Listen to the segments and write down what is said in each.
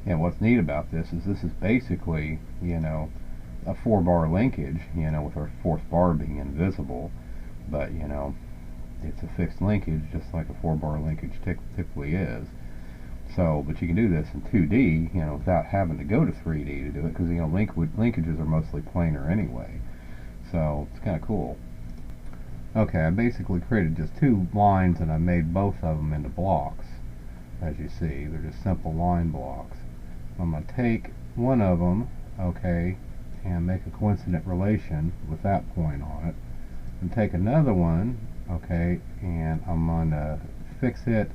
And what's neat about this is basically, a 4-bar linkage, with our fourth bar being invisible, but, it's a fixed linkage just like a 4-bar linkage typically is. So, but you can do this in 2D, without having to go to 3D to do it, because, linkages are mostly planar anyway. So, it's kind of cool. Okay, I basically created just 2 lines, and I made both of them into blocks. As you see, they're just simple line blocks. I'm going to take one of them, okay, and make a coincident relation with that point on it, and take another one, okay, and I'm going to fix it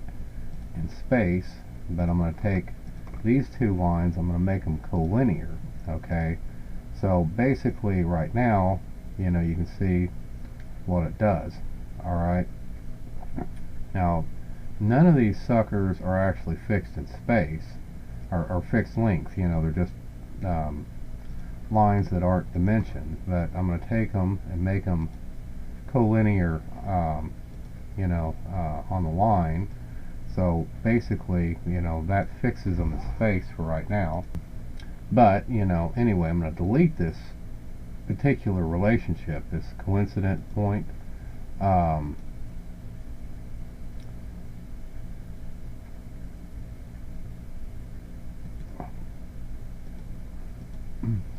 in space, but I'm going to take these 2 lines, I'm going to make them collinear, okay. So basically right now, you can see what it does. Alright, now none of these suckers are actually fixed in space, or fixed length, they're just lines that aren't dimensioned, but I'm going to take them and make them collinear, on the line. So basically, that fixes them in space for right now. But, anyway, I'm going to delete this particular relationship, this coincident point.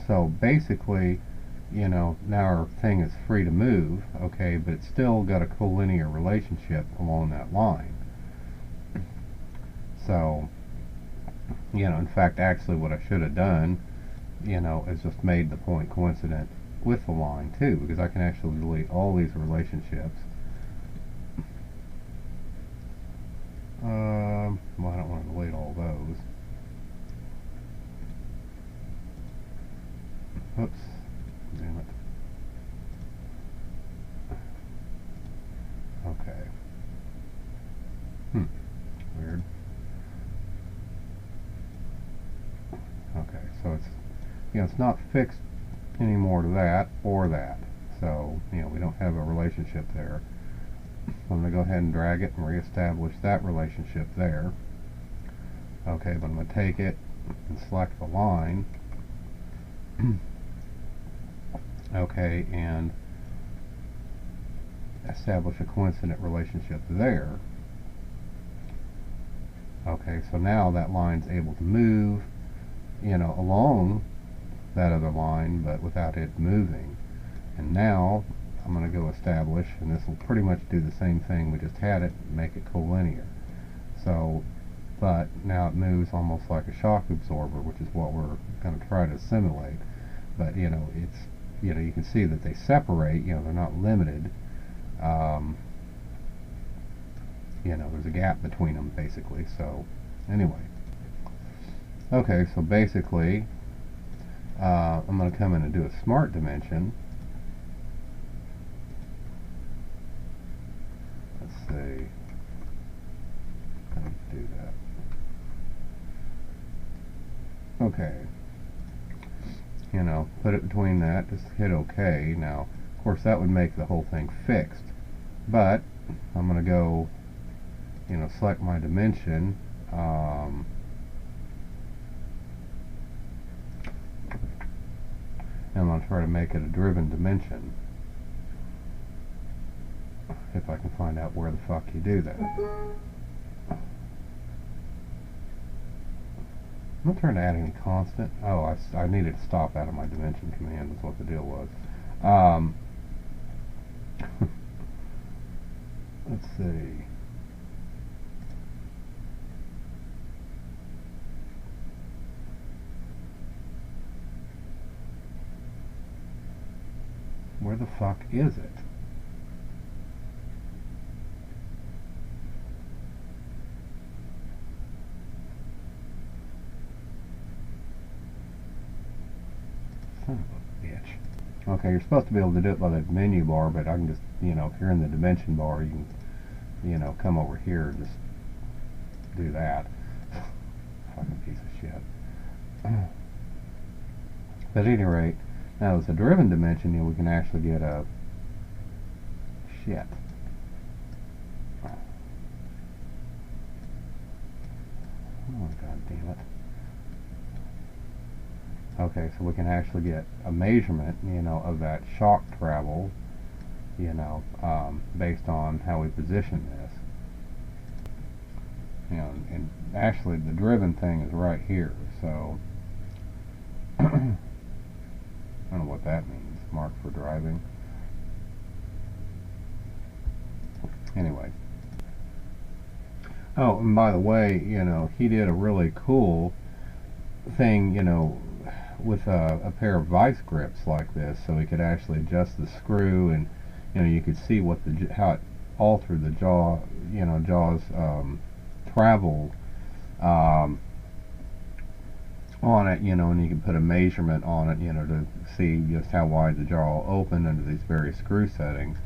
So basically, now our thing is free to move, okay, but it's still got a collinear relationship along that line. So, in fact, actually what I should have done, is just made the point coincident with the line too, because I can actually delete all these relationships. Well, I don't want to delete all those. Oops, damn it. Okay. Weird. Okay, so it's not fixed anymore to that or that. So, we don't have a relationship there. I'm going to go ahead and drag it and reestablish that relationship there. Okay, but I'm going to take it and select the line. Okay, and establish a coincident relationship there. Okay, so now that line's able to move, along that other line, but without it moving. And now I'm going to go establish, and this will pretty much do the same thing we just had it, make it collinear. So, but now it moves almost like a shock absorber, which is what we're going to try to simulate. But it's you can see that they separate. They're not limited. There's a gap between them basically. So anyway, okay, so basically I'm going to come in and do a smart dimension. Let's see, how do you do that? Okay, put it between that, just hit OK. Now, of course, that would make the whole thing fixed, but I'm going to go, select my dimension, and I'm going to try to make it a driven dimension, if I can find out where the fuck you do that. I'm not trying to add any constant. Oh, I needed to stop out of my dimension command, is what the deal was. Let's see. Where the fuck is it? Son of a bitch. Okay, you're supposed to be able to do it by the menu bar, but I can just, if you're in the dimension bar, you can, come over here and just do that. Fucking piece of shit. But at any rate, now as a driven dimension, we can actually get a shit. Oh, god damn it. Okay, so we can actually get a measurement, of that shock travel, based on how we position this. And actually the driven thing is right here, so I don't know what that means. Mark for driving. Anyway. Oh, and by the way, he did a really cool thing, with a pair of vice grips like this, so he could actually adjust the screw, and you could see how it altered the jaw's travel on it, and you can put a measurement on it, to see just how wide the jaw will open under these various screw settings.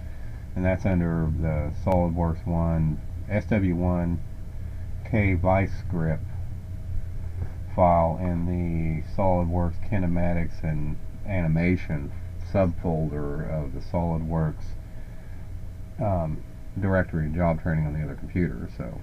And that's under the SolidWorks 1 SW1K vice grip file in the SolidWorks kinematics and animation subfolder of the SolidWorks directory job training on the other computer. So